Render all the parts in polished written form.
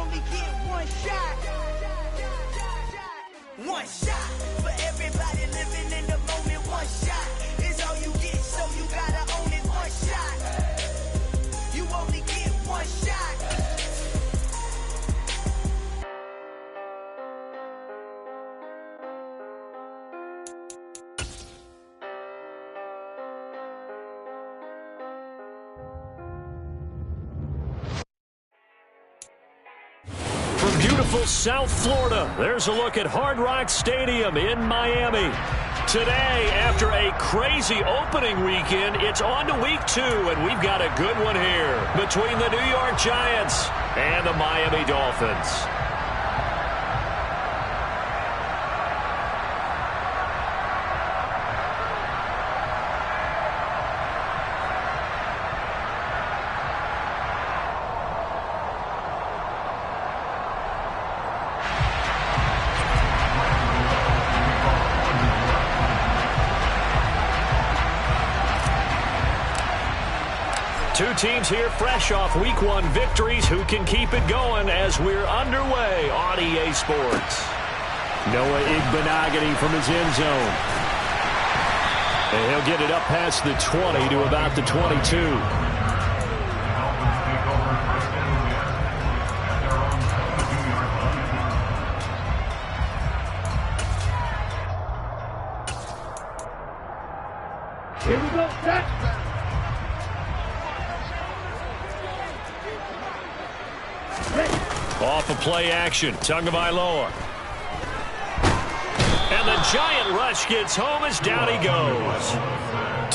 only get one shot. One shot for everybody living in the moment. One shot is all you get, so you gotta own it. One shot. You only get one shot. From beautiful South Florida, there's a look at Hard Rock Stadium in Miami. Today, after a crazy opening weekend, it's on to week 2, and we've got a good one here between the New York Giants and the Miami Dolphins. Two teams here fresh off Week 1 victories who can keep it going as we're underway on EA Sports. Noah Igbenogany from his end zone. And he'll get it up past the 20 to about the 22. Here we go, set. Off of play action, Tagovailoa. And the giant rush gets home as down he goes.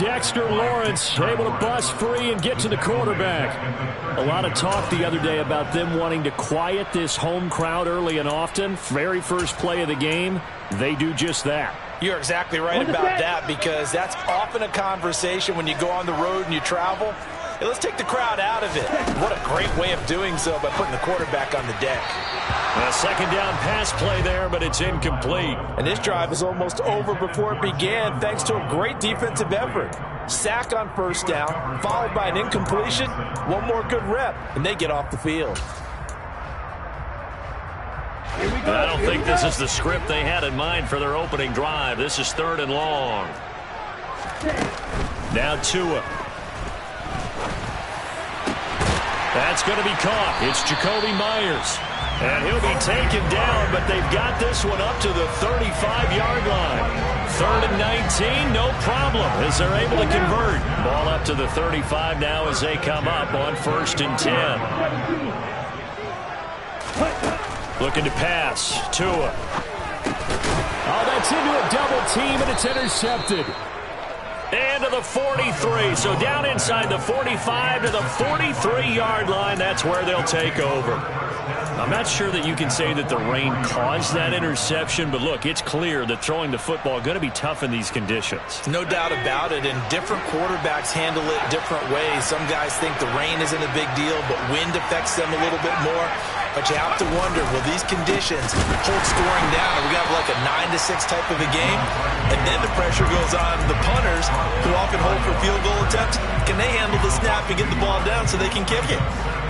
Dexter Lawrence able to bust free and get to the quarterback. A lot of talk the other day about them wanting to quiet this home crowd early and often. Very first play of the game, they do just that. You're exactly right about that, because that's often a conversation when you go on the road and you travel. Hey, let's take the crowd out of it. What a great way of doing so by putting the quarterback on the deck. A second down pass play there, but it's incomplete. And this drive is almost over before it began thanks to a great defensive effort. Sack on first down, followed by an incompletion. One more good rep, and they get off the field. I don't think this is the script they had in mind for their opening drive. This is 3rd and long. Now Tua. That's going to be caught. It's Jacoby Myers. And he'll be taken down, but they've got this one up to the 35-yard line. 3rd and 19, no problem, as they're able to convert. Ball up to the 35 now as they come up on 1st and 10. Looking to pass. Tua. Oh, that's into a double team, and it's intercepted. And to the 43. So down inside the 45 to the 43-yard line. That's where they'll take over. I'm not sure that you can say that the rain caused that interception, but look, it's clear that throwing the football is going to be tough in these conditions. No doubt about it, and different quarterbacks handle it different ways. Some guys think the rain isn't a big deal, but wind affects them a little bit more. But you have to wonder, will these conditions hold scoring down? Are we going to have like a 9-6 type of a game? And then the pressure goes on the punters, who often hold for field goal attempts. Can they handle the snap and get the ball down so they can kick it?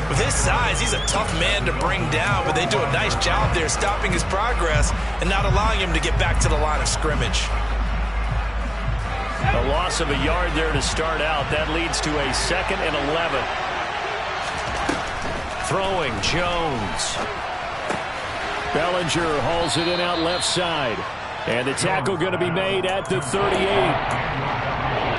With his size, he's a tough man to bring down, but they do a nice job there stopping his progress and not allowing him to get back to the line of scrimmage. A loss of a yard there to start out. That leads to a 2nd and 11. Throwing, Jones. Bellinger hauls it in out left side. And the tackle going to be made at the 38.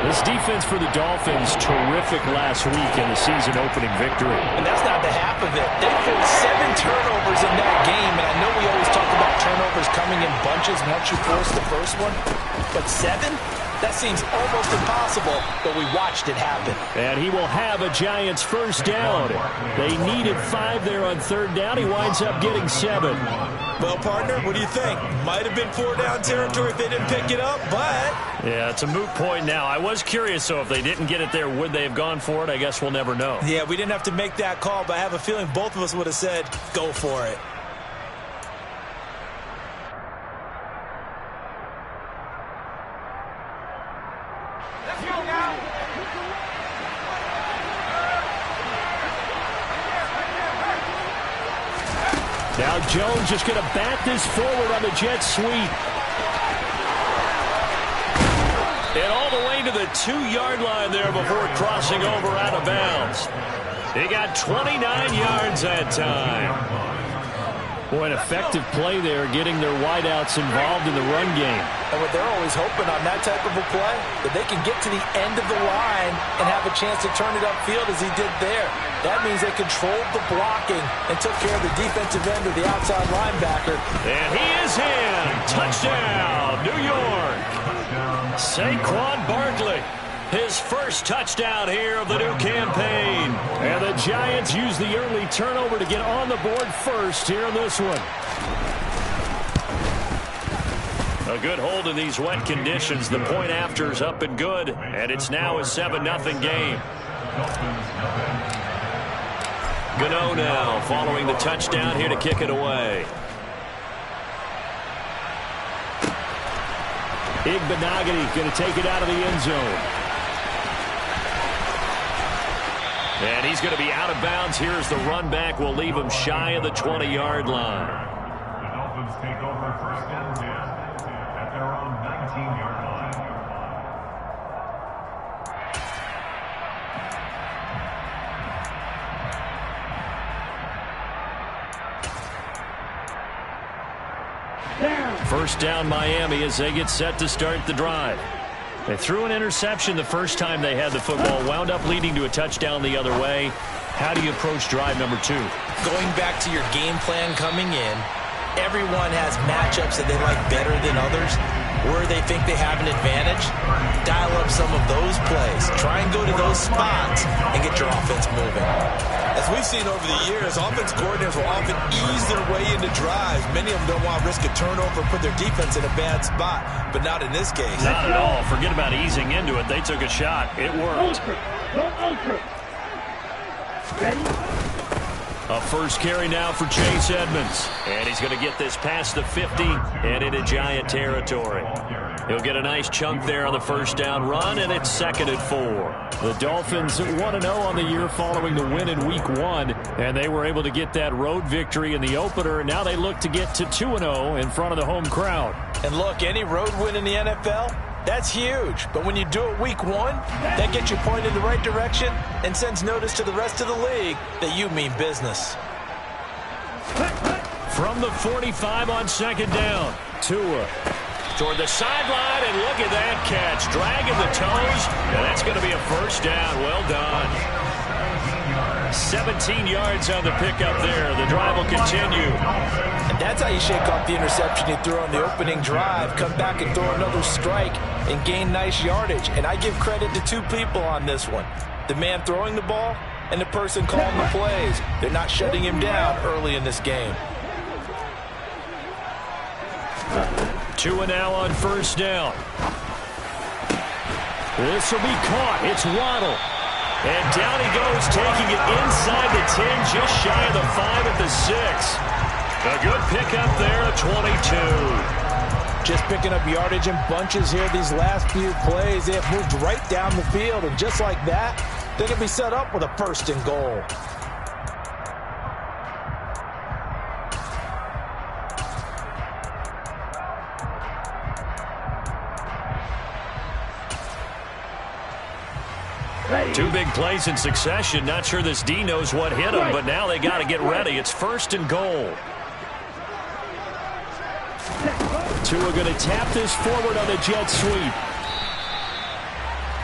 This defense for the Dolphins, terrific last week in the season opening victory. And that's not the half of it. They forced 7 turnovers in that game, and I know we always talk about turnovers coming in bunches once you force the first one, but 7? That seems almost impossible, but we watched it happen. And he will have a Giants first down. They needed 5 there on 3rd down. He winds up getting 7. Well, partner, what do you think? Might have been 4-down territory if they didn't pick it up, but... Yeah, it's a moot point now. I was curious, so if they didn't get it there, would they have gone for it? I guess we'll never know. Yeah, we didn't have to make that call, but I have a feeling both of us would have said, go for it. Now Jones just going to bat this forward on the jet sweep. And all the way to the 2-yard line there before crossing over out of bounds. He got 29 yards that time. Boy, an effective play there, getting their wideouts involved in the run game. And what they're always hoping on that type of a play, that they can get to the end of the line and have a chance to turn it upfield as he did there. That means they controlled the blocking and took care of the defensive end of the outside linebacker. And he is in. Touchdown, New York. Saquon Barkley. His first touchdown here of the new campaign. And the Giants use the early turnover to get on the board first here in this one. A good hold in these wet conditions. The point after's up and good. And it's now a 7-0 game. Gano now following the touchdown here to kick it away. Igbenogany going to take it out of the end zone. And he's going to be out of bounds. Here's the run back. Will leave him shy of the 20-yard line. The Dolphins take over first and 10 at their own 19-yard line. First down Miami as they get set to start the drive. They threw an interception the first time they had the football, wound up leading to a touchdown the other way. How do you approach drive number 2? Going back to your game plan coming in, everyone has matchups that they like better than others, where they think they have an advantage. Dial up some of those plays. Try and go to those spots and get your offense moving. As we've seen over the years, offense coordinators will often ease their way into drives. Many of them don't want to risk a turnover and put their defense in a bad spot, but not in this case. Not at all. Forget about easing into it. They took a shot. It worked. A first carry now for Chase Edmonds. And he's going to get this past the 50 and into Giant territory. He'll get a nice chunk there on the first down run, and it's 2nd and 4. The Dolphins 1-0 on the year following the win in Week 1, and they were able to get that road victory in the opener, and now they look to get to 2-0 in front of the home crowd. And look, any road win in the NFL, that's huge. But when you do it Week 1, that gets you pointed in the right direction and sends notice to the rest of the league that you mean business. From the 45 on 2nd down, Tua toward the sideline, and look at that catch. Dragging the toes, and that's going to be a first down. Well done. 17 yards on the pickup there. The drive will continue. And that's how you shake off the interception you threw on the opening drive. Come back and throw another strike and gain nice yardage. And I give credit to 2 people on this one. The man throwing the ball and the person calling the plays. They're not shutting him down early in this game. Tua now on first down. This will be caught. It's Waddle. And down he goes, taking it inside the 10, just shy of the 5 at the 6. A good pickup there, a 22. Just picking up yardage in bunches here these last few plays. They have moved right down the field, and just like that, they can be set up with a 1st and goal. Two big plays in succession. Not sure this D knows what hit him, but now they got to get ready. It's 1st and goal. Tua going to tap this forward on the jet sweep.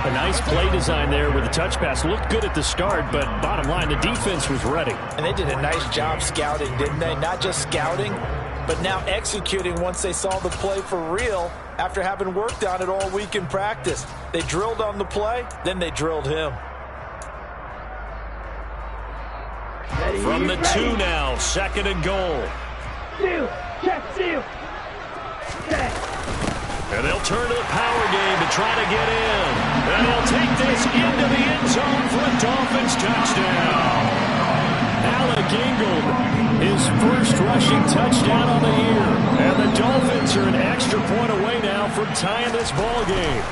A nice play design there with the touch pass. Looked good at the start, but bottom line, the defense was ready. And they did a nice job scouting, didn't they? Not just scouting, but now executing once they saw the play for real after having worked on it all week in practice. They drilled on the play, then they drilled him. From the 2 now, 2nd and goal. And they'll turn to the power game to try to get in. And they'll take this into the end zone for a Dolphins touchdown. Alec Ingold, his first rushing touchdown on the year. And the Dolphins are an extra point away now from tying this ball game.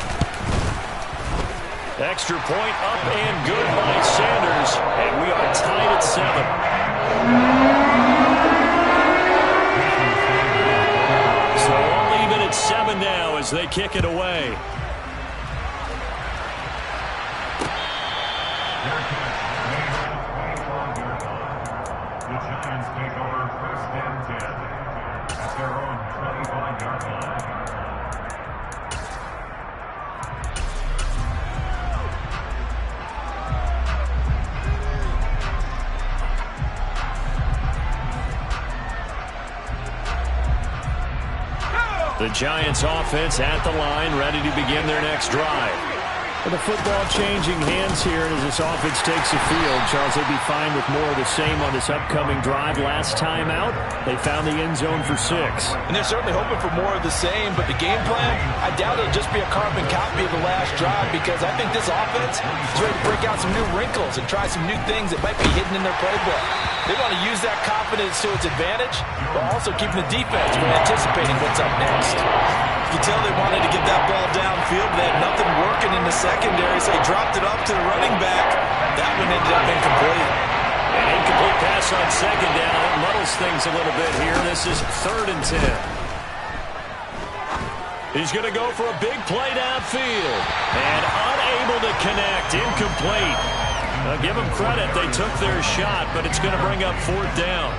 Extra point up and good by Sanders. And we are tied at 7. as they kick it away. The Giants take over 1st and 10 at their own 25-yard line. The Giants offense at the line, ready to begin their next drive. With the football changing hands here, and as this offense takes the field, Charles, they'd be fine with more of the same on this upcoming drive. Last time out, they found the end zone for 6. And they're certainly hoping for more of the same, but the game plan, I doubt it'll just be a carbon copy of the last drive, because I think this offense is ready to break out some new wrinkles and try some new things that might be hidden in their playbook. They want to use that confidence to its advantage, while also keeping the defense from anticipating what's up next. You can tell they wanted to get that ball downfield. They had nothing working in the secondary, so they dropped it off to the running back. That one ended up incomplete. An incomplete pass on second down. It muddles things a little bit here. This is 3rd and 10. He's going to go for a big play downfield. And unable to connect. Incomplete. Give them credit. They took their shot, but it's going to bring up 4th down.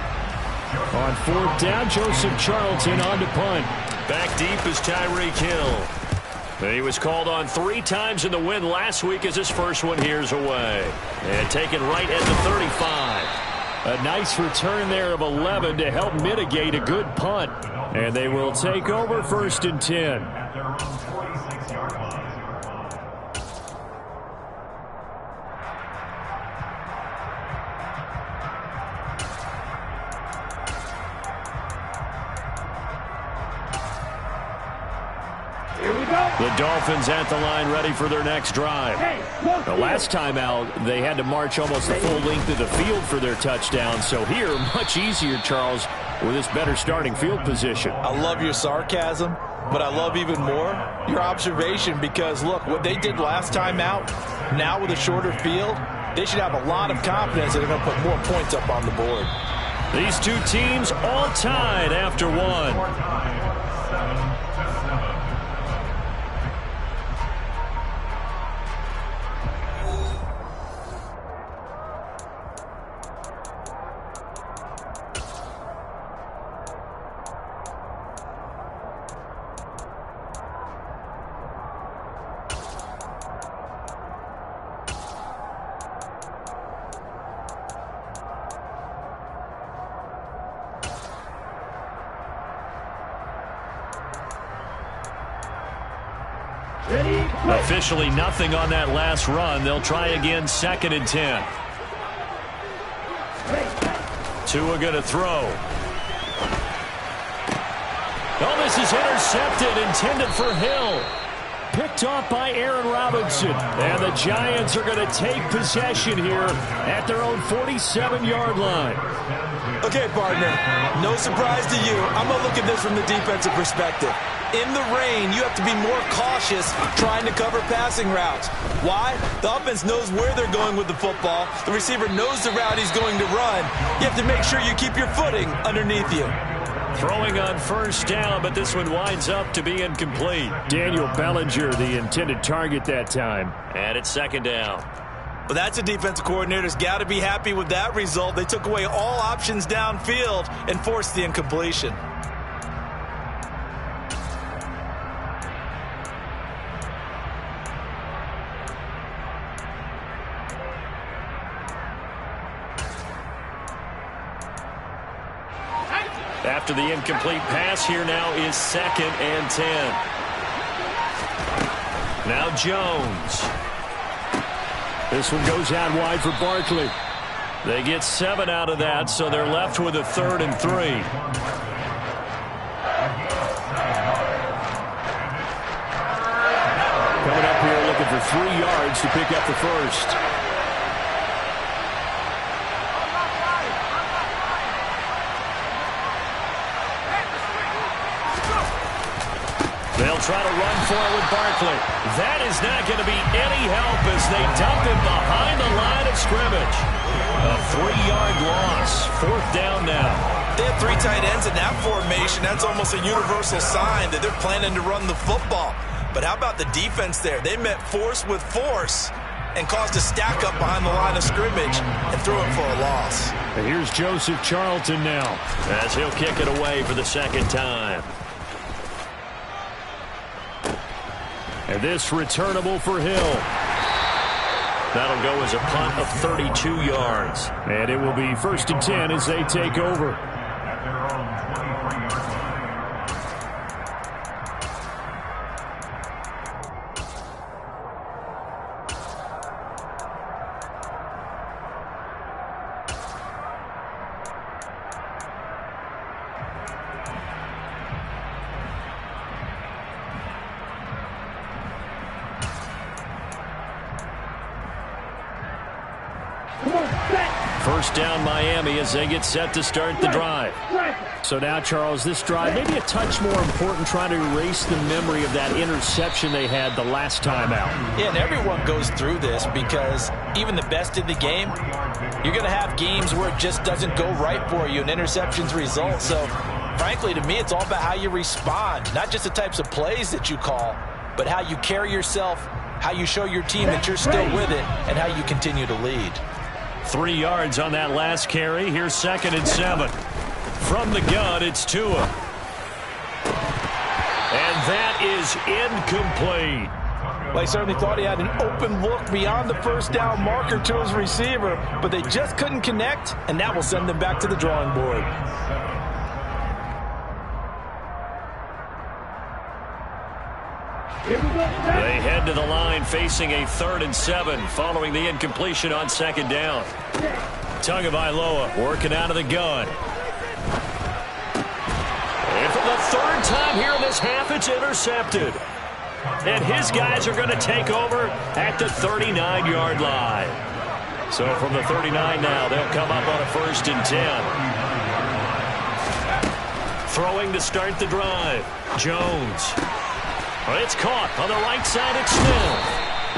On 4th down, Joseph Charlton on to punt. Back deep is Tyreek Hill. He was called on 3 times in the win last week as his first one here's away. And taken right at the 35. A nice return there of 11 to help mitigate a good punt. And they will take over 1st and 10. At their own 46-yard line. The Dolphins at the line ready for their next drive. The last time out, they had to march almost the full length of the field for their touchdown. So here, much easier, Charles, with this better starting field position. I love your sarcasm, but I love even more your observation, because, look, what they did last time out, now with a shorter field, they should have a lot of confidence that they're going to put more points up on the board. These two teams all tied after one. Officially nothing on that last run. They'll try again, 2nd and 10. Tua going to throw. Oh, this is intercepted, intended for Hill. Picked off by Aaron Robinson. And the Giants are going to take possession here at their own 47-yard line. Okay, partner, no surprise to you. I'm going to look at this from the defensive perspective. In the rain, you have to be more cautious trying to cover passing routes. Why? The offense knows where they're going with the football. The receiver knows the route he's going to run. You have to make sure you keep your footing underneath you. Throwing on 1st down, but this one winds up to be incomplete. Daniel Bellinger, the intended target that time. And it's 2nd down. Well, that's a defensive coordinator's got to be happy with that result. They took away all options downfield and forced the incompletion. After the incomplete pass, here now is 2nd and 10. Now Jones. This one goes out wide for Barkley. They get 7 out of that, so they're left with a 3rd and 3. Coming up here looking for 3 yards to pick up the first. They'll try to run for it with Barkley. That is not going to be any help as they dump him behind the line of scrimmage. A 3-yard loss. loss. 4th down now. They have 3 tight ends in that formation. That's almost a universal sign that they're planning to run the football. But how about the defense there? They met force with force and caused a stack up behind the line of scrimmage and threw it for a loss. And here's Joseph Charlton now as he'll kick it away for the 2nd time. And this returnable for Hill. That'll go as a punt of 32 yards. And it will be 1st and 10 as they take over. At their own 23-yard line. First down Miami as they get set to start the drive. So now, Charles, this drive maybe a touch more important, trying to erase the memory of that interception they had the last time out. Yeah, and everyone goes through this because even the best in the game, you're going to have games where it just doesn't go right for you and interceptions result. So, frankly, to me, it's all about how you respond, not just the types of plays that you call, but how you carry yourself, how you show your team that you're still with it, and how you continue to lead. 3 yards on that last carry. Here's 2nd and 7. From the gun, it's Tua. And that is incomplete. Well, he certainly thought he had an open look beyond the first down marker to his receiver, but they just couldn't connect, and that will send them back to the drawing board. They head to the line facing a 3rd and 7 following the incompletion on 2nd down. Tagovailoa working out of the gun. And for the 3rd time here in this half, it's intercepted. And his guys are going to take over at the 39-yard line. So from the 39 now, they'll come up on a 1st and 10. Throwing to start the drive. Jones. Well, it's caught on the right side. It's Snell.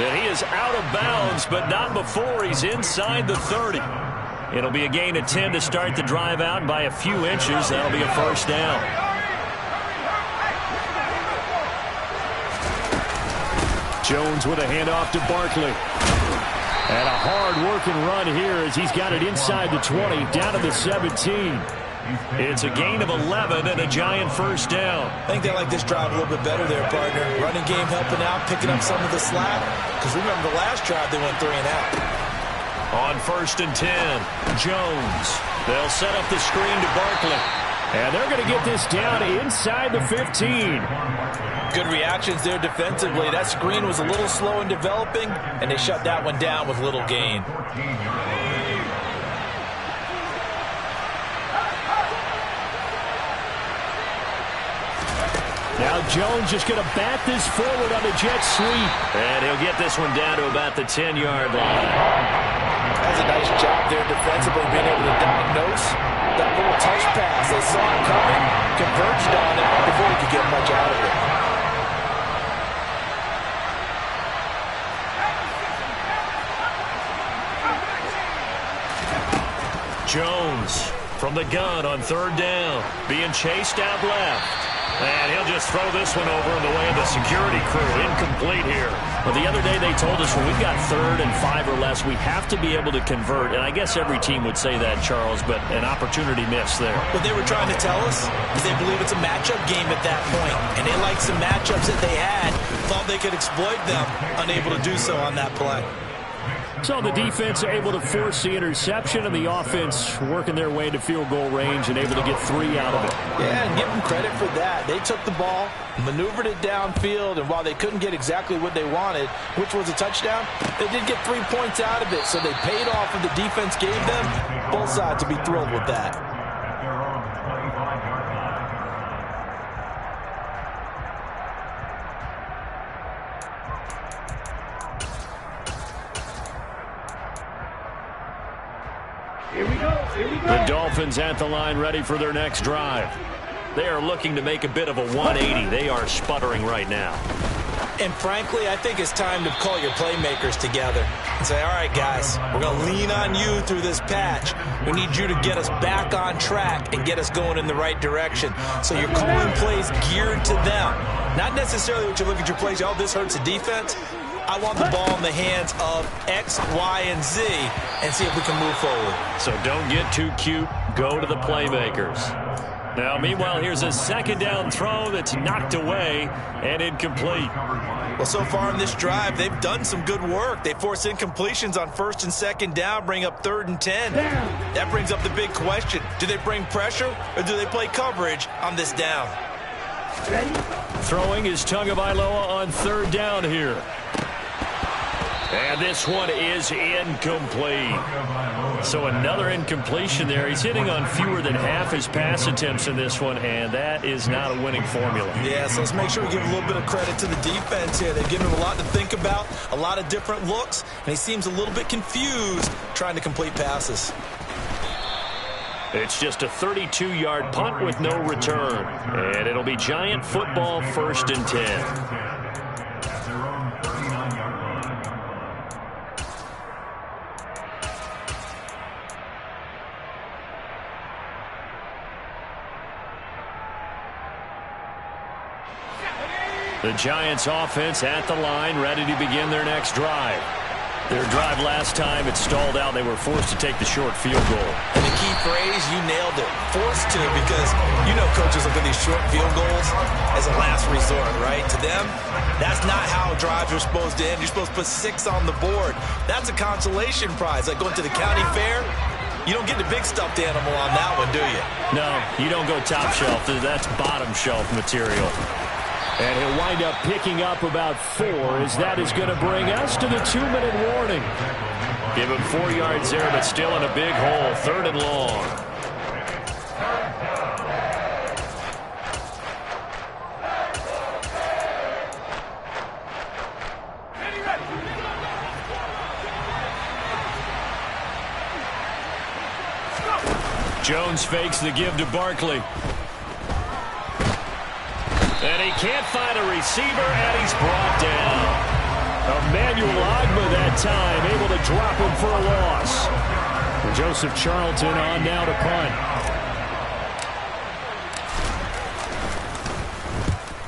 And he is out of bounds, but not before he's inside the 30. It'll be a gain of 10 to start the drive out by a few inches. That'll be a 1st down. Jones with a handoff to Barkley. And a hard-working run here as he's got it inside the 20, down to the 17. It's a gain of 11 and a giant 1st down. I think they like this drive a little bit better there, partner. Running game helping out, picking up some of the slack. Because remember the last drive, they went 3 and out. On 1st and 10, Jones. They'll set up the screen to Barkley. And they're going to get this down inside the 15. Good reactions there defensively. That screen was a little slow in developing, and they shut that one down with little gain. Now Jones just going to bat this forward on the jet sweep. And he'll get this one down to about the 10-yard line. That's a nice job there defensively, being able to diagnose that little touch pass. They saw it coming, converged on it before he could get much out of it. Jones from the gun on 3rd down, being chased out left. And he'll just throw this one over in the way of the security crew. Incomplete here. Well, the other day they told us when we've got 3rd and 5 or less, we have to be able to convert. And I guess every team would say that, Charles, but an opportunity missed there. What they were trying to tell us is they believe it's a matchup game at that point. And they liked some matchups that they had, thought they could exploit them, unable to do so on that play. So the defense able to force the interception, and the offense working their way to field goal range and able to get 3 out of it. Yeah, and give them credit for that. They took the ball, maneuvered it downfield, and while they couldn't get exactly what they wanted, which was a touchdown, they did get 3 points out of it, so they paid off what the defense gave them. Both sides to be thrilled with that. At their own 25-yard line. The Dolphins at the line ready for their next drive. They are looking to make a bit of a 180. They are sputtering right now. And frankly, I think it's time to call your playmakers together and say, all right, guys, we're going to lean on you through this patch. We need you to get us back on track and get us going in the right direction. So you're calling plays geared to them. Not necessarily what you look at your plays, oh, this hurts the defense. I want the ball in the hands of X, Y, and Z and see if we can move forward. So don't get too cute. Go to the playmakers. Now, meanwhile, here's a second down throw that's knocked away and incomplete. Well, so far in this drive, they've done some good work. They force incompletions on first and second down, bring up 3rd and 10. That brings up the big question. Do they bring pressure or do they play coverage on this down? Throwing is Tagovailoa on 3rd down here. And this one is incomplete. So another incompletion there. He's hitting on fewer than half his pass attempts in this one, and that is not a winning formula. Yeah, so let's make sure we give a little bit of credit to the defense here. They've given him a lot to think about, a lot of different looks, and he seems a little bit confused trying to complete passes. It's just a 32-yard punt with no return. And it'll be Giant football 1st and 10. The Giants offense at the line, ready to begin their next drive. Their drive last time, it stalled out. They were forced to take the short field goal. And the key phrase, you nailed it. Forced to, because you know coaches look at these short field goals as a last resort, right? To them, that's not how drives are supposed to end. You're supposed to put 6 on the board. That's a consolation prize. Like going to the county fair, you don't get the big stuffed animal on that one, do you? No, you don't go top shelf. That's bottom shelf material. And he'll wind up picking up about 4, as that is going to bring us to the 2-minute warning. Give him 4 yards there, but still in a big hole, 3rd and long. Jones fakes the give to Barkley. And he can't find a receiver, and he's brought down. Emmanuel Ogbah that time, able to drop him for a loss. And Joseph Charlton on now to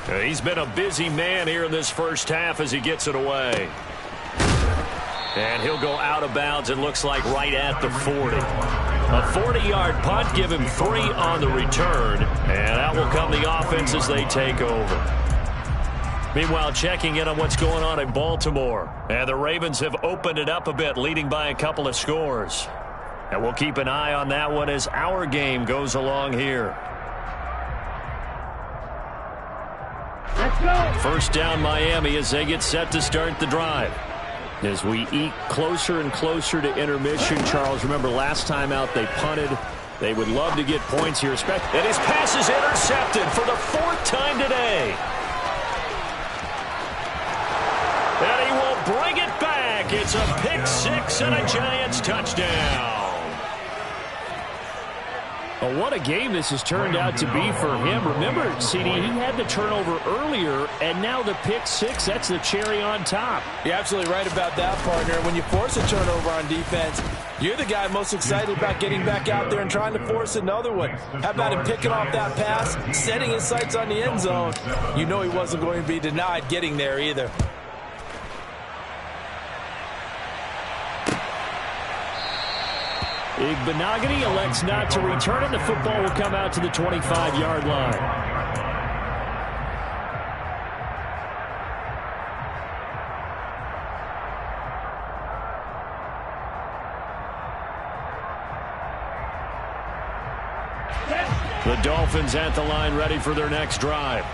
punt. He's been a busy man here in this first half as he gets it away. And he'll go out of bounds, it looks like right at the 40. A 40-yard punt, give him 3 on the return, and out will come the offense as they take over. Meanwhile, checking in on what's going on in Baltimore. And the Ravens have opened it up a bit, leading by a couple of scores. And we'll keep an eye on that one as our game goes along here. Let's go. First down Miami as they get set to start the drive. As we eat closer and closer to intermission, Charles, remember last time out they punted. They would love to get points here. And his pass is intercepted for the 4th time today. And he will bring it back. It's a pick 6 and a Giants touchdown. Well, what a game this has turned out to be for him. Remember, CD, he had the turnover earlier, and now the pick 6, that's the cherry on top. You're absolutely right about that, partner. When you force a turnover on defense, you're the guy most excited about getting back out there and trying to force another one. How about him picking off that pass, setting his sights on the end zone? You know he wasn't going to be denied getting there either. Igbenogany elects not to return it. The football will come out to the 25-yard line. The Dolphins at the line, ready for their next drive.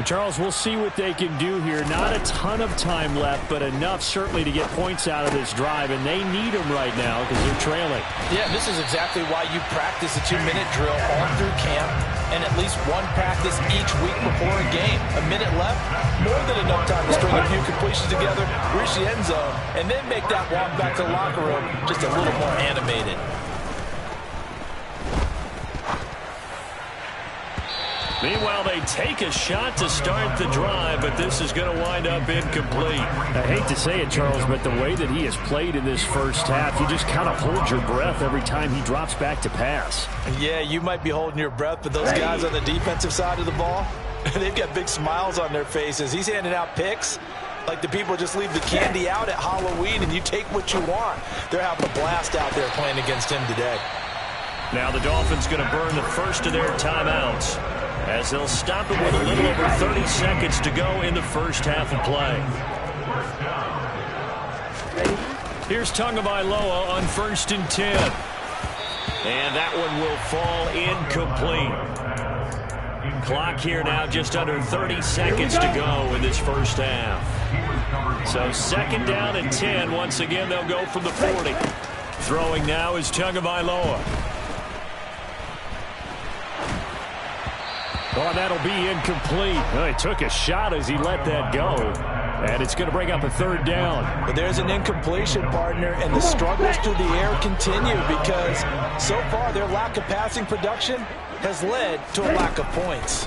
Charles, we'll see what they can do here. Not a ton of time left, but enough certainly to get points out of this drive, and they need them right now because they're trailing. Yeah, this is exactly why you practice a 2-minute drill all through camp and at least one practice each week before a game. A minute left, more than enough time to string a few completions together, reach the end zone, and then make that walk back to the locker room just a little more animated. Meanwhile, they take a shot to start the drive, but this is going to wind up incomplete. I hate to say it, Charles, but the way that he has played in this first half, you just kind of hold your breath every time he drops back to pass. Yeah, you might be holding your breath, but those guys on the defensive side of the ball, they've got big smiles on their faces. He's handing out picks like the people just leave the candy out at Halloween and you take what you want. They're having a blast out there playing against him today. Now the Dolphins going to burn the first of their timeouts as they'll stop it with a little over 30 seconds to go in the first half of play. Here's Tagovailoa on 1st and 10. And that one will fall incomplete. Clock here now just under 30 seconds to go in this first half. So 2nd down and 10. Once again, they'll go from the 40. Throwing now is Tagovailoa. Oh, that'll be incomplete. Oh, he took a shot as he let that go. And it's going to bring up a 3rd down. But there's an incompletion, partner, and the struggles through the air continue because so far their lack of passing production has led to a lack of points.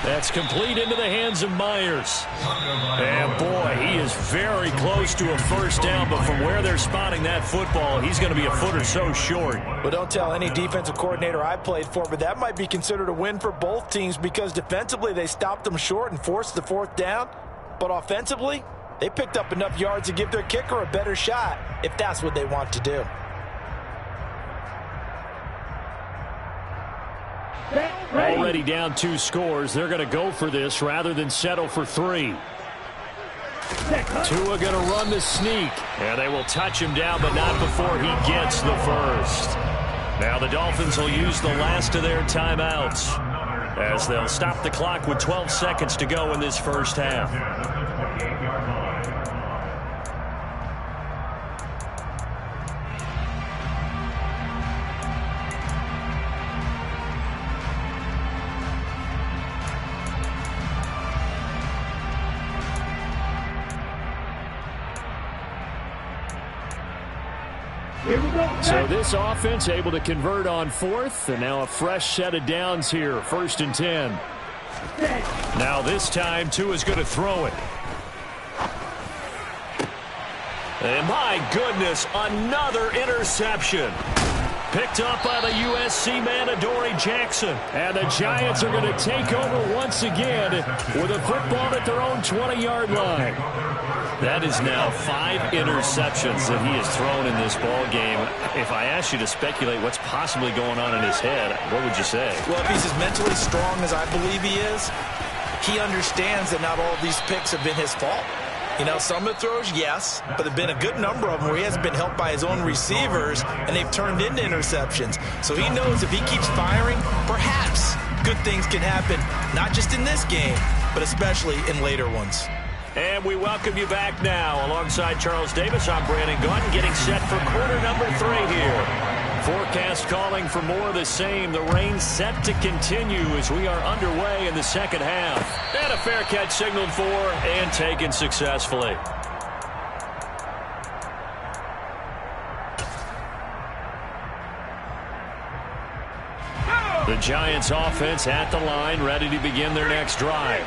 That's complete into the hands of Myers. And boy, he is very close to a 1st down, but from where they're spotting that football, he's going to be a foot or so short. Well, don't tell any defensive coordinator I played for, but that might be considered a win for both teams because defensively they stopped them short and forced the 4th down. But offensively, they picked up enough yards to give their kicker a better shot if that's what they want to do. Already down 2 scores. They're going to go for this rather than settle for 3. Tua going to run the sneak. And they will touch him down, but not before he gets the first. Now the Dolphins will use the last of their timeouts as they'll stop the clock with 12 seconds to go in this first half. So this offense able to convert on 4th, and now a fresh set of downs here, 1st and 10. Now this time, Tua's going to throw it. And my goodness, another interception. Picked up by the USC man, Adoree Jackson. And the Giants are going to take over once again with a football at their own 20-yard line. That is now 5 interceptions that he has thrown in this ball game. If I asked you to speculate what's possibly going on in his head, what would you say? Well, if he's as mentally strong as I believe he is, he understands that not all of these picks have been his fault. You know, some of the throws, yes, but there have been a good number of them where he hasn't been helped by his own receivers, and they've turned into interceptions. So he knows if he keeps firing, perhaps good things can happen, not just in this game, but especially in later ones. And we welcome you back now. Alongside Charles Davis, I'm Brandon Gaudin, getting set for quarter number 3 here. Forecast calling for more of the same. The rain set to continue as we are underway in the second half. And a fair catch signaled for and taken successfully. The Giants offense at the line, ready to begin their next drive.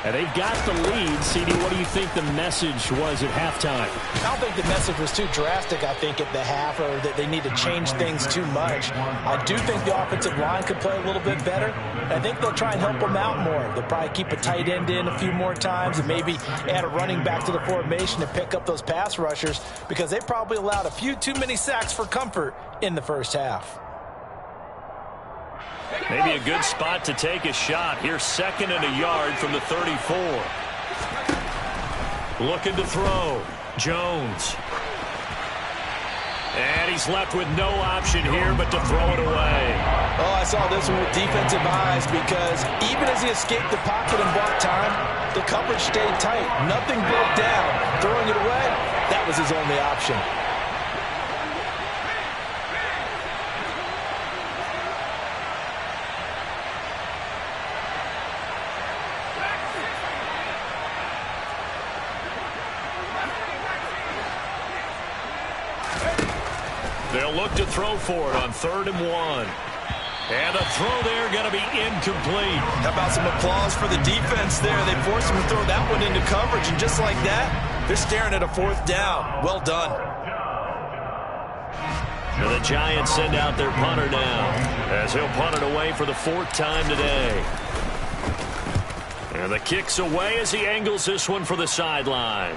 And they've got the lead. CD, what do you think the message was at halftime? I don't think the message was too drastic, I think, at the half, or that they need to change things too much. I do think the offensive line could play a little bit better. I think they'll try and help them out more. They'll probably keep a tight end in a few more times and maybe add a running back to the formation to pick up those pass rushers because they probably allowed a few too many sacks for comfort in the first half. Maybe a good spot to take a shot. Here's 2nd and a yard from the 34. Looking to throw. Jones. And he's left with no option here but to throw it away. Oh, I saw this one with defensive eyes because even as he escaped the pocket and bought time, the coverage stayed tight. Nothing broke down. Throwing it away, that was his only option. They'll look to throw for it on 3rd and 1. And a throw there going to be incomplete. How about some applause for the defense there? They forced him to throw that one into coverage, and just like that, they're staring at a 4th down. Well done. And the Giants send out their punter now, as he'll punt it away for the 4th time today. And the kick's away as he angles this one for the sideline.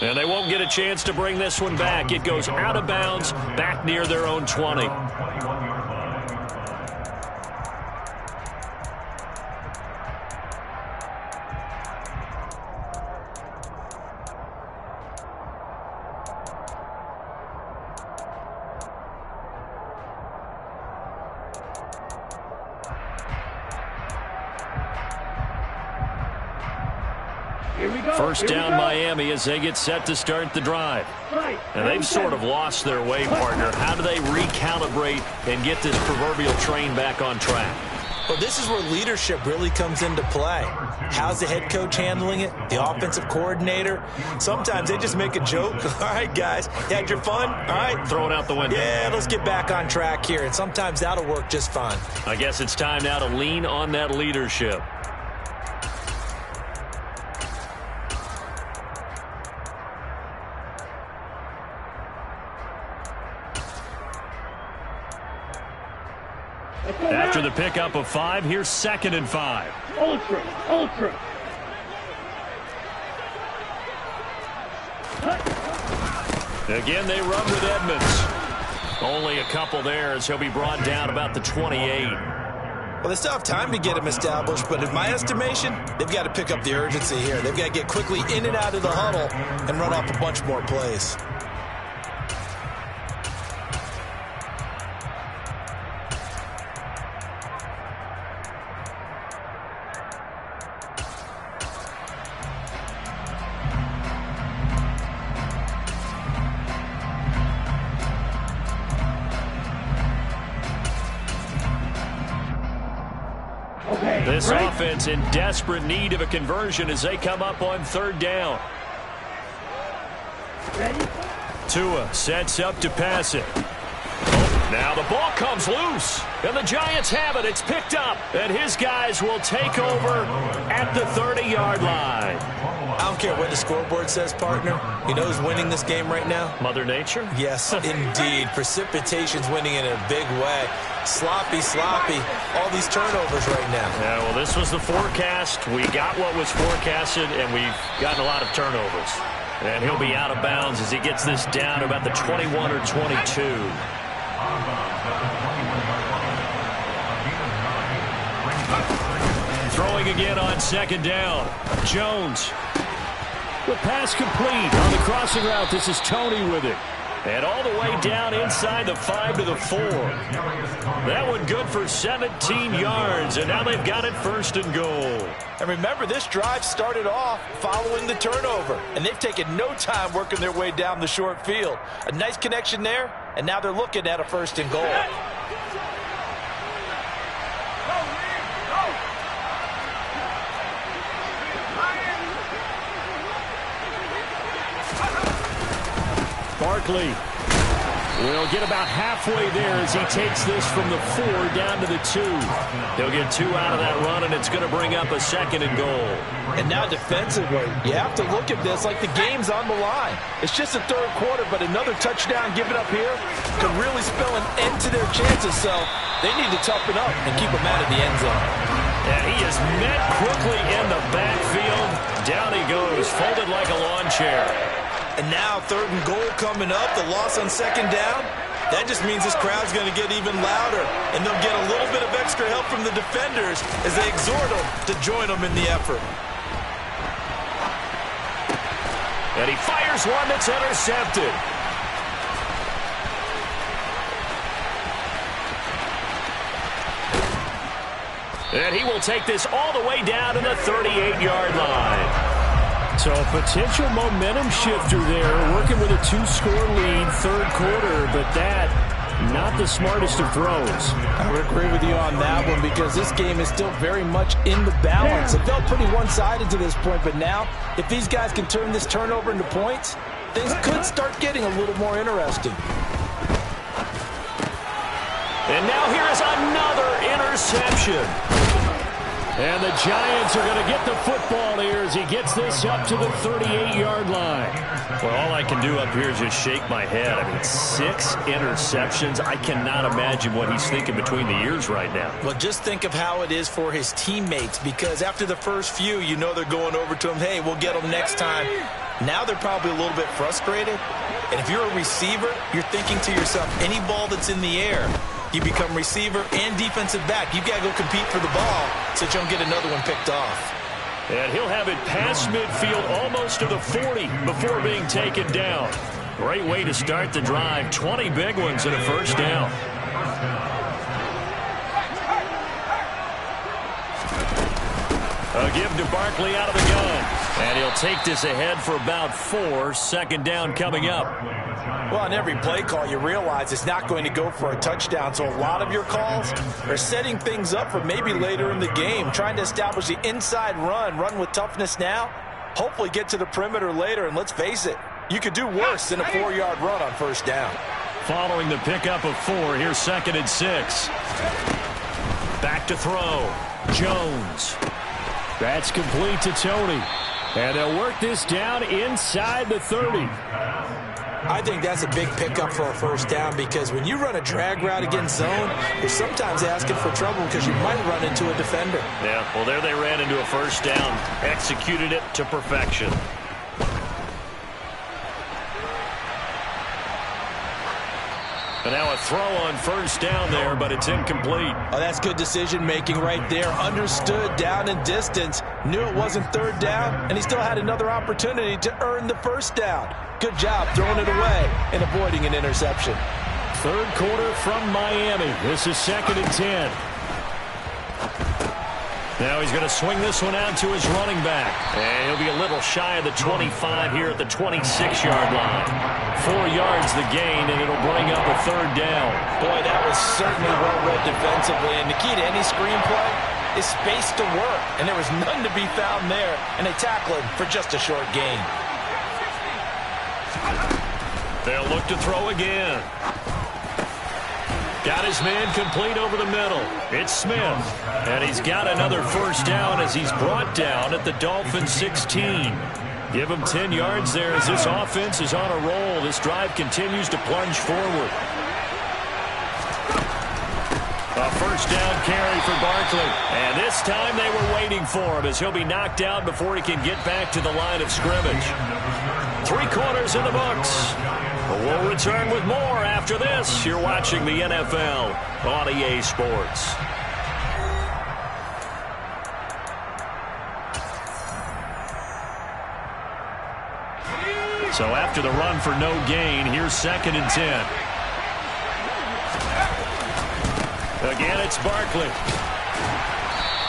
And they won't get a chance to bring this one back. It goes out of bounds, back near their own 20. First down Miami as they get set to start the drive. And they've sort of lost their way, partner. How do they recalibrate and get this proverbial train back on track? Well, this is where leadership really comes into play. How's the head coach handling it? The offensive coordinator? Sometimes they just make a joke. All right, guys, you had your fun? All right. Throw it out the window. Yeah, let's get back on track here. And sometimes that'll work just fine. I guess it's time now to lean on that leadership. After the pickup of 5, here's 2nd and 5. Ultra. Again, they run with Edmonds. Only a couple there as he'll be brought down about the 28. Well, they still have time to get him established, but in my estimation, they've got to pick up the urgency here. They've got to get quickly in and out of the huddle and run off a bunch more plays. This offense in desperate need of a conversion as they come up on 3rd down. Tua sets up to pass it. Now the ball comes loose, and the Giants have it. It's picked up, and his guys will take over at the 30-yard line. I don't care what the scoreboard says, partner. You know who's winning this game right now? Mother Nature? Yes, indeed. Precipitation's winning in a big way. Sloppy. All these turnovers right now. Yeah, well, this was the forecast. We got what was forecasted, and we've gotten a lot of turnovers. And he'll be out of bounds as he gets this down to about the 21 or 22. Throwing again on 2nd down. Jones. The pass complete on the crossing route. This is Tony with it. And all the way down inside the 5 to the 4. That one good for 17 yards, and now they've got it 1st and goal. And remember, this drive started off following the turnover, and they've taken no time working their way down the short field. A nice connection there, and now they're looking at a 1st and goal. Barkley will get about halfway there as he takes this from the 4 down to the 2. He'll get 2 out of that run, and it's going to bring up a 2nd and goal. And now defensively, you have to look at this like the game's on the line. It's just the 3rd quarter, but another touchdown given up here could really spell an end to their chances, so they need to toughen up and keep them out of the end zone. And he is met quickly in the backfield. Down he goes, folded like a lawn chair. And now 3rd and goal coming up, the loss on 2nd down. That just means this crowd's going to get even louder, and they'll get a little bit of extra help from the defenders as they exhort them to join them in the effort. And he fires one that's intercepted. And he will take this all the way down to the 38-yard line. So a potential momentum shifter there, working with a 2-score lead, 3rd quarter, but that, not the smartest of throws. I would agree with you on that one because this game is still very much in the balance. It felt pretty one-sided to this point, but now, if these guys can turn this turnover into points, things could start getting a little more interesting. And now here is another interception. And the Giants are going to get the football here as he gets this up to the 38-yard line. Well, all I can do up here is just shake my head. I mean, 6 interceptions. I cannot imagine what he's thinking between the ears right now. Well, just think of how it is for his teammates, because after the first few, you know they're going over to him, hey, we'll get them next time. Now they're probably a little bit frustrated. And if you're a receiver, you're thinking to yourself, any ball that's in the air, you become receiver and defensive back. You've got to go compete for the ball so you don't get another one picked off. And he'll have it past midfield almost to the 40 before being taken down. Great way to start the drive. 20 big ones and a first down. A give to Barkley out of the gun. And he'll take this ahead for about 4. Second down coming up. Well, on every play call, you realize it's not going to go for a touchdown. So a lot of your calls are setting things up for maybe later in the game, trying to establish the inside run with toughness now, hopefully get to the perimeter later. And let's face it, you could do worse than a 4-yard run on first down. Following the pickup of 4, here's 2nd and 6. Back to throw. Jones. That's complete to Tony. And they'll work this down inside the 30. I think that's a big pickup for a first down, because when you run a drag route against zone, you're sometimes asking for trouble because you might run into a defender. Yeah, well, there they ran into a first down. Executed it to perfection. And now a throw on first down there, but it's incomplete. Oh, that's good decision-making right there. Understood down and distance. Knew it wasn't third down, and he still had another opportunity to earn the first down. Good job throwing it away and avoiding an interception. Third quarter from Miami. This is 2nd and 10. Now he's going to swing this one out to his running back. And he'll be a little shy of the 25 here at the 26-yard line. 4 yards the gain, and it'll bring up a third down. Boy, that was certainly well-read defensively. And the key to any screenplay is space to work. And there was none to be found there. And they tackle him for just a short gain. They'll look to throw again. Got his man complete over the middle. It's Smith. And he's got another first down as he's brought down at the Dolphins 16. Give him 10 yards there as this offense is on a roll. This drive continues to plunge forward. A first down carry for Barkley. And this time they were waiting for him as he'll be knocked out before he can get back to the line of scrimmage. 3 quarters in the books. We'll return with more after this. You're watching the NFL on EA Sports. So after the run for no gain, here's 2nd and 10. Again, it's Barkley.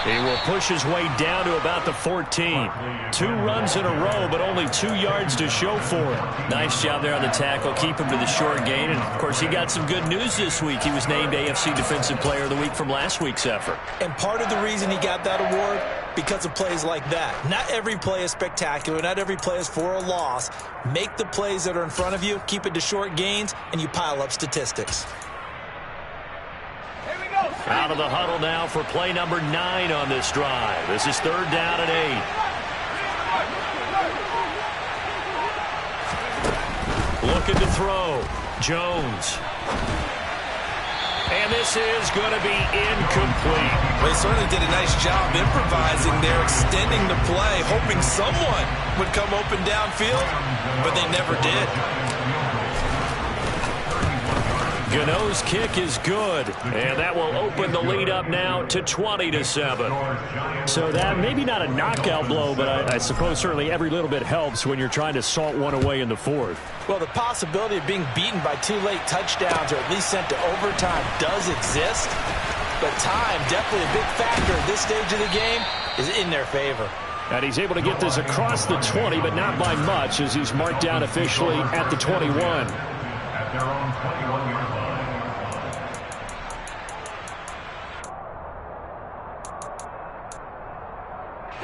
He will push his way down to about the 14. 2 runs in a row, but only 2 yards to show for it. Nice job there on the tackle. Keep him to the short gain. And, of course, he got some good news this week. He was named AFC Defensive Player of the Week from last week's effort. And part of the reason he got that award, because of plays like that. Not every play is spectacular. Not every play is for a loss. Make the plays that are in front of you, keep it to short gains, and you pile up statistics. Out of the huddle now for play number 9 on this drive. This is 3rd down and 8. Looking to throw. Jones. And this is going to be incomplete. Well, he certainly did a nice job improvising there, extending the play, hoping someone would come open downfield, but they never did. Gano's kick is good, and that will open the lead up now to 20-7. So that maybe not a knockout blow, but I suppose certainly every little bit helps when you're trying to salt one away in the 4th. Well, the possibility of being beaten by 2 late touchdowns or at least sent to overtime does exist, but time, definitely a big factor at this stage of the game, is in their favor. And he's able to get this across the 20, but not by much, as he's marked down officially at the 21. At their own 21-yard line.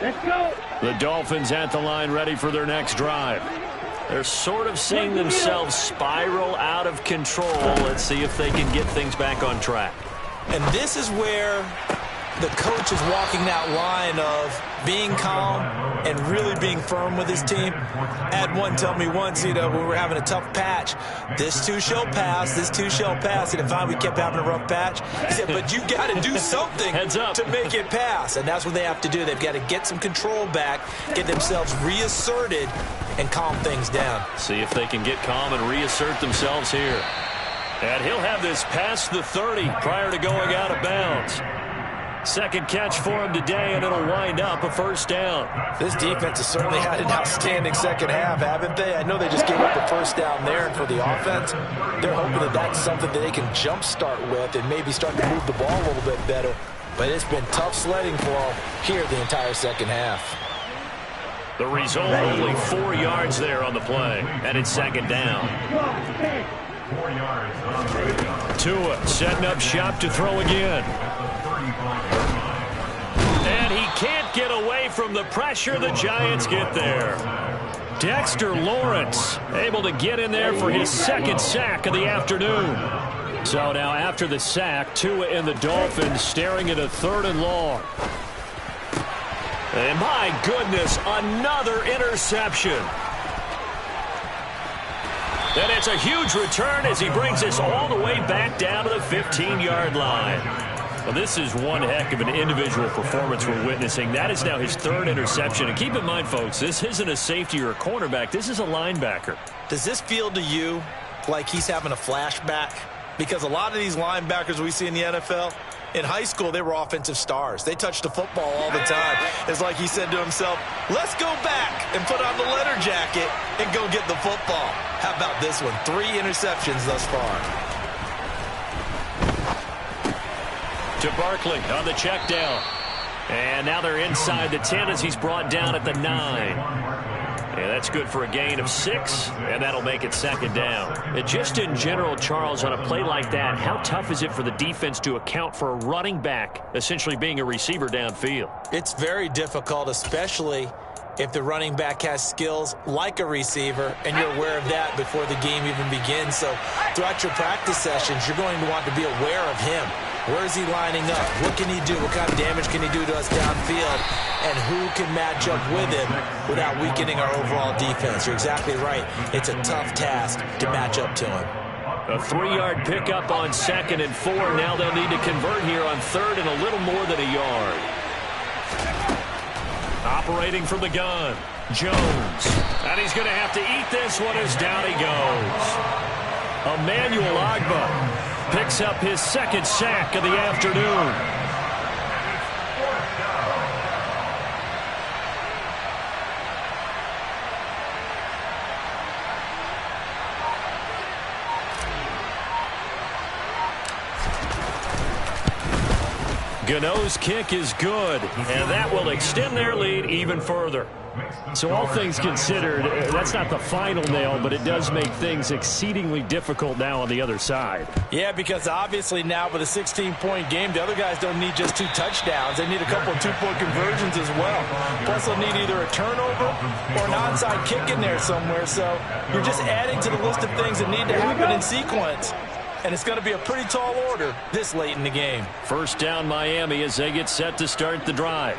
Let's go. The Dolphins at the line ready for their next drive. They're sort of seeing themselves spiral out of control. Let's see if they can get things back on track. And this is where the coach is walking that line of being calm and really being firm with his team. I had one tell me once, when we were having a tough patch, this too shall pass, this too shall pass. And finally we kept having a rough patch. He said, but you got to do something to make it pass. And that's what they have to do. They've got to get some control back, get themselves reasserted, and calm things down. See if they can get calm and reassert themselves here. And he'll have this past the 30 prior to going out of bounds. Second catch for him today, and it'll wind up a first down. This defense has certainly had an outstanding second half, haven't they? I know they just gave up the first down there, and for the offense, they're hoping that that's something that they can jumpstart with and maybe start to move the ball a little bit better. But it's been tough sledding for them here the entire second half. The result, only 4 yards there on the play, and it's second down. 4 yards. Tua setting up shop to throw again. And he can't get away from the pressure. The Giants get there. Dexter Lawrence able to get in there for his second sack of the afternoon. So now after the sack, Tua and the Dolphins staring at a 3rd and long. And my goodness, another interception. And it's a huge return as he brings us all the way back down to the 15-yard line. Well, this is one heck of an individual performance we're witnessing. That is now his 3rd interception. And keep in mind, folks, this isn't a safety or a cornerback. This is a linebacker. Does this feel to you like he's having a flashback? Because a lot of these linebackers we see in the NFL, in high school, they were offensive stars. They touched the football all the time. It's like he said to himself, let's go back and put on the leather jacket and go get the football. How about this one? 3 interceptions thus far. To Barkley on the check down. And now they're inside the 10 as he's brought down at the 9. Yeah, that's good for a gain of 6, and that'll make it second down. And just in general, Charles, on a play like that, how tough is it for the defense to account for a running back essentially being a receiver downfield? It's very difficult, especially if the running back has skills like a receiver, and you're aware of that before the game even begins. So throughout your practice sessions, you're going to want to be aware of him. Where is he lining up? What can he do? What kind of damage can he do to us downfield? And who can match up with him without weakening our overall defense? You're exactly right. It's a tough task to match up to him. A 3-yard pickup on 2nd and 4. Now they'll need to convert here on 3rd and a little more than a yard. Operating from the gun, Jones. And he's going to have to eat this one as down he goes. Emmanuel Ogbah picks up his 2nd sack of the afternoon. Gano's kick is good, and that will extend their lead even further. So all things considered, that's not the final nail, but it does make things exceedingly difficult now on the other side. Yeah, because obviously now with a 16-point game, the other guys don't need just 2 touchdowns. They need a couple of 2-point conversions as well. Plus they'll need either a turnover or an onside kick in there somewhere. So you're just adding to the list of things that need to happen in sequence. And it's going to be a pretty tall order this late in the game. First down Miami as they get set to start the drive.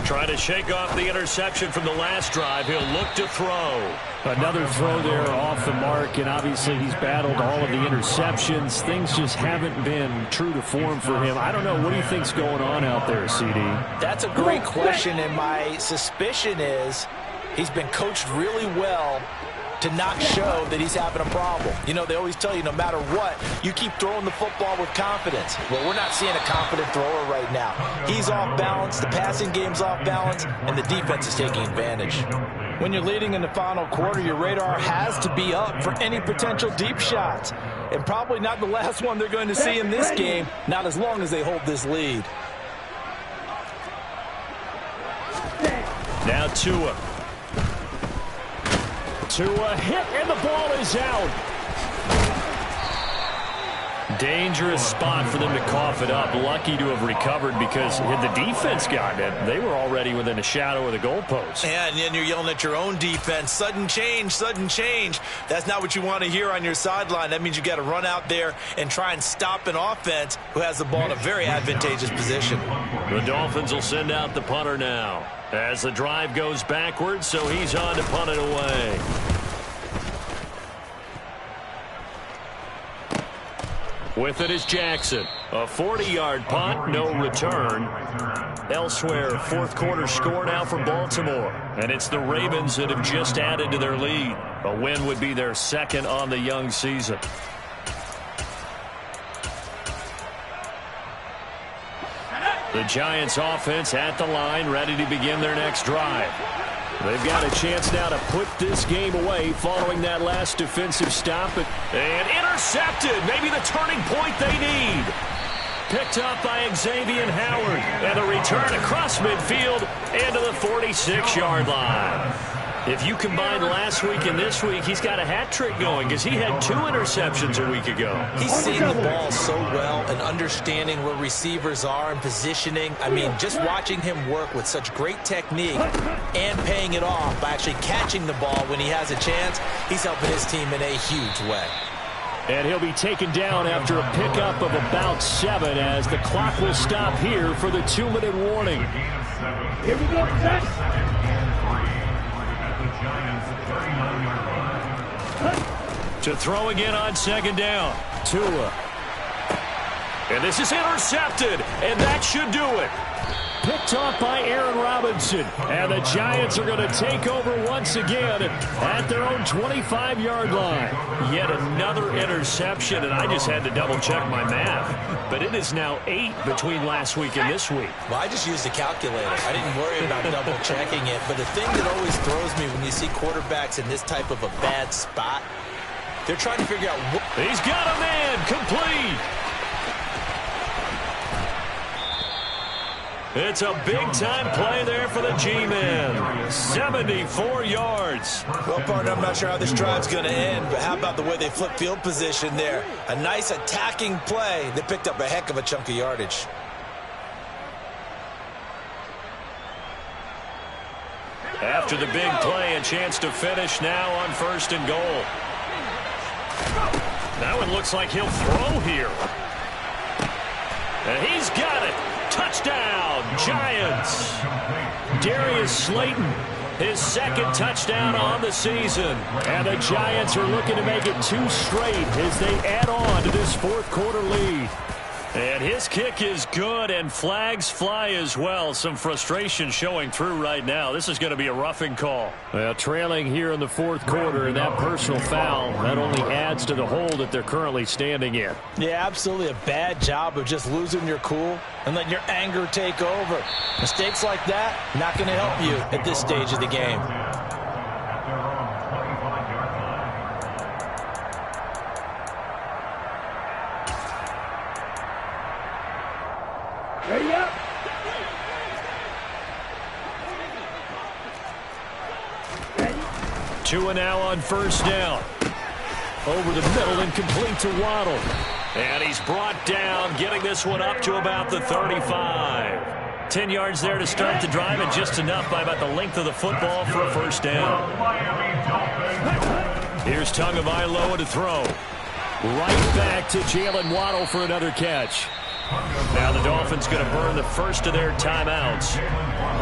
Trying to shake off the interception from the last drive. He'll look to throw. Another throw there off the mark, and obviously he's battled all of the interceptions. Things just haven't been true to form for him. I don't know. What do you think's going on out there, CD? That's a great question, and my suspicion is he's been coached really well to not show that he's having a problem. You know, they always tell you no matter what, you keep throwing the football with confidence. Well, we're not seeing a confident thrower right now. He's off balance, the passing game's off balance, and the defense is taking advantage. When you're leading in the final quarter, your radar has to be up for any potential deep shots. And probably not the last one they're going to see in this game, not as long as they hold this lead. Now Tua. Tua hit, and the ball is out. Dangerous spot for them to cough it up. Lucky to have recovered because had the defense gotten it, they were already within a shadow of the goalpost. Yeah, and then you're yelling at your own defense. Sudden change, sudden change. That's not what you want to hear on your sideline. That means you got to run out there and try and stop an offense who has the ball in a very advantageous position. The Dolphins will send out the punter now as the drive goes backwards, so he's on to punt it away. With it is Jackson. A 40-yard punt, no return. Elsewhere, fourth quarter score now for Baltimore. And it's the Ravens that have just added to their lead. A win would be their second on the young season. The Giants offense at the line, ready to begin their next drive. They've got a chance now to put this game away following that last defensive stop. And intercepted. Maybe the turning point they need. Picked up by Xavier Howard. And a return across midfield into the 46-yard line. If you combine last week and this week, he's got a hat trick going because he had 2 interceptions a week ago. He's seeing the ball so well and understanding where receivers are and positioning. I mean, just watching him work with such great technique and paying it off by actually catching the ball when he has a chance, he's helping his team in a huge way. And he'll be taken down after a pickup of about 7 as the clock will stop here for the 2-minute warning. Here we go, set. To throw again on second down. Tua. And this is intercepted, and that should do it. Picked off by Aaron Robinson. And the Giants are going to take over once again at their own 25-yard line. Yet another interception, and I just had to double-check my math. But it is now 8 between last week and this week. Well, I just used a calculator. I didn't worry about double-checking it. But the thing that always throws me when you see quarterbacks in this type of a bad spot, they're trying to figure out what... He's got a man complete. It's a big-time play there for the G-Men. 74 yards. Well, partner, I'm not sure how this drive's going to end, but how about the way they flip field position there? A nice attacking play. They picked up a heck of a chunk of yardage. After the big play, a chance to finish now on 1st and goal. That one looks like he'll throw here. And he's got it. Touchdown, Giants. Darius Slayton, his 2nd touchdown on the season. And the Giants are looking to make it 2 straight as they add on to this 4th quarter lead. And his kick is good, and flags fly as well. Some frustration showing through right now. This is going to be a roughing call. Well, trailing here in the 4th quarter, and that personal foul, that only adds to the hole that they're currently standing in. Yeah, absolutely a bad job of just losing your cool and letting your anger take over. Mistakes like that, not going to help you at this stage of the game. Ready up. 2 now on 1st down. Over the middle and complete to Waddle. And he's brought down, getting this one up to about the 35. 10 yards there to start the drive, and just enough by about the length of the football for a 1st down. Here's Tagovailoa to throw. Right back to Jalen Waddle for another catch. Now the Dolphins going to burn the first of their timeouts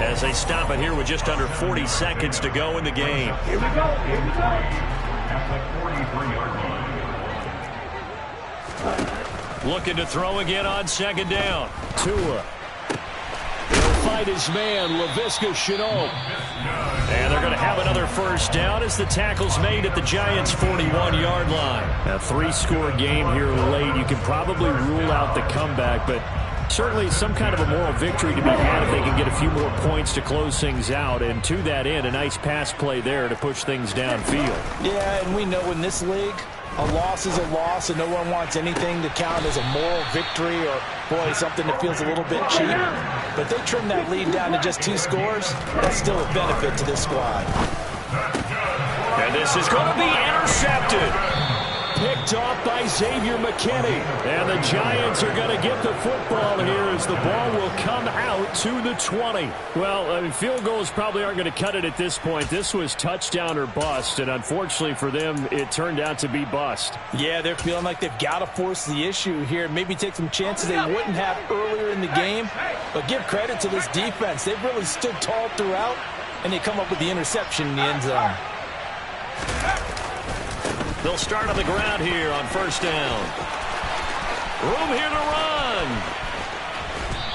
as they stop it here with just under 40 seconds to go in the game. Here we go. Here we go. At the 43-yard line. Looking to throw again on 2nd down. Tua. He'll fight his man, Laviska Shenault. And they're going to have another 1st down as the tackle's made at the Giants' 41-yard line. A 3-score game here late. You can probably rule out the comeback, but certainly some kind of a moral victory to be had if they can get a few more points to close things out. And to that end, a nice pass play there to push things downfield. Yeah, and we know in this league, a loss is a loss, and no one wants anything to count as a moral victory or, boy, something that feels a little bit cheap. But they trim that lead down to just 2 scores. That's still a benefit to this squad. And this is going to be intercepted. picked off by Xavier McKinney. And the Giants are going to get the football here as the ball will come out to the 20. Well, I mean, field goals probably aren't going to cut it at this point. This was touchdown or bust, and unfortunately for them, it turned out to be bust. Yeah, they're feeling like they've got to force the issue here. Maybe take some chances they wouldn't have earlier in the game. But give credit to this defense. They've really stood tall throughout, and they come up with the interception in the end zone. They'll start on the ground here on first down. Room here to run.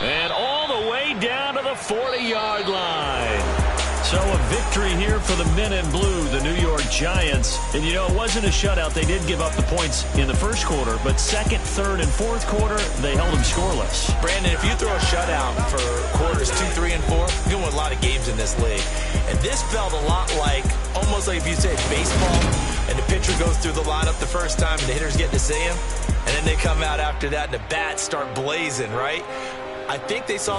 And all the way down to the 40-yard line. So a victory here for the men in blue, the New York Giants. And, you know, it wasn't a shutout. They did give up the points in the first quarter, but second, third, and fourth quarter, they held them scoreless. Brandon, if you throw a shutout for quarters 2, 3, and 4, you're going to win a lot of games in this league. And this felt a lot like, almost like if you say baseball, and the pitcher goes through the lineup the first time and the hitters get to see him, and then they come out after that and the bats start blazing, right? I think they saw